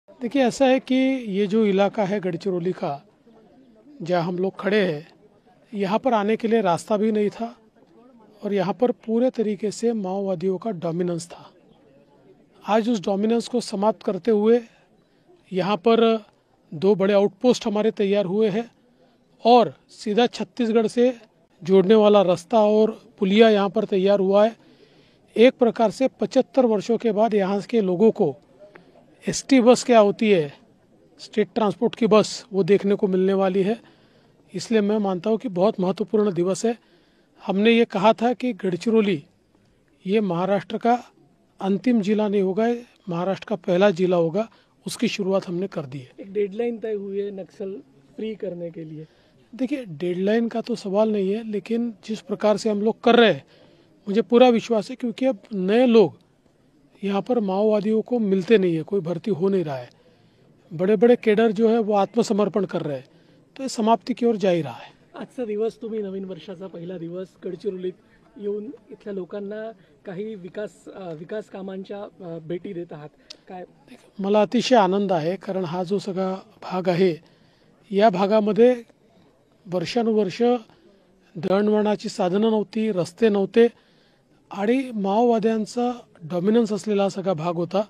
देखिए ऐसा है कि ये जो इलाका है गढ़चिरौली का, जहाँ हम लोग खड़े हैं, यहाँ पर आने के लिए रास्ता भी नहीं था और यहाँ पर पूरे तरीके से माओवादियों का डोमिनेंस था। आज उस डोमिनेंस को समाप्त करते हुए यहाँ पर दो बड़े आउटपोस्ट हमारे तैयार हुए हैं और सीधा छत्तीसगढ़ से जोड़ने वाला रास्ता और पुलिया यहाँ पर तैयार हुआ है। एक प्रकार से 75 वर्षों के बाद यहाँ के लोगों को एसटी बस क्या होती है, स्टेट ट्रांसपोर्ट की बस, वो देखने को मिलने वाली है। इसलिए मैं मानता हूँ कि बहुत महत्वपूर्ण दिवस है। हमने ये कहा था कि गढ़चिरौली ये महाराष्ट्र का अंतिम जिला नहीं होगा, महाराष्ट्र का पहला जिला होगा। उसकी शुरुआत हमने कर दी है। एक डेडलाइन तय हुई है नक्सल फ्री करने के लिए। देखिए डेडलाइन का तो सवाल नहीं है, लेकिन जिस प्रकार से हम लोग कर रहे हैं मुझे पूरा विश्वास है, क्योंकि अब नए लोग यहाँ पर माओवादियों को मिलते नहीं है, कोई भर्ती हो नहीं रहा है। बड़े बड़े केडर जो है वो आत्मसमर्पण कर रहे हैं, तो ये समाप्ति की ओर जा ही रहा है। आजचा दिवस तुम्ही नवीन वर्षाचा पहिला दिवस गडचिरोलीत येऊन इथल्या लोकांना काही विकास कामांच्या भेटी देत आहात काय? मला अतिशय आनंद आहे, कारण हा जो सगळा भाग आहे या भागामध्ये वर्षानुवर्ष दळणवळणाची साधनं नव्हती, रस्ते नव्हते आणि माओवाद्यांचा डॉमिनन्स असलेला हा सगळा भाग होता।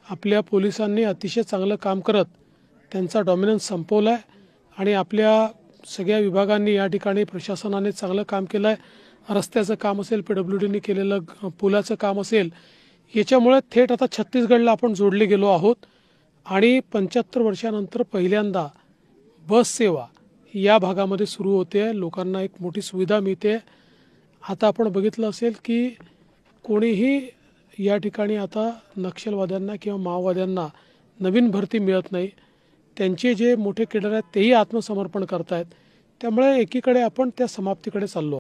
आपल्या पोलिसांनी अतिशय चांगलं काम करत त्यांचा डॉमिनन्स संपवला आहे आणि आपल्या सगळ्या विभागांनी या ठिकाणी प्रशासनाने चांगलं काम केलं आहे। रस्त्याचं काम असेल, पीडब्ल्यूडीने केलेलं पुलाचं काम असेल, याच्यामुळे थेट आता छत्तीसगडला आपण जोडले गेलो आहोत आणि 75 वर्षानंतर पहिल्यांदा बस सेवा या भागामध्ये सुरू होते आहे। लोकांना एक मोठी सुविधा मिळते। आता आपण बघितलं असेल की कोणीही या ठिकाणी आता नक्षलवाद्यांना किंवा माओवाद्यांना नवीन भरती मिळत नाही। त्यांचे जे मोठे केडर आहेत तेही आत्मसमर्पण करतायत। त्यामुळे एकीकडे आपण त्या समाप्तीकडे चाललो।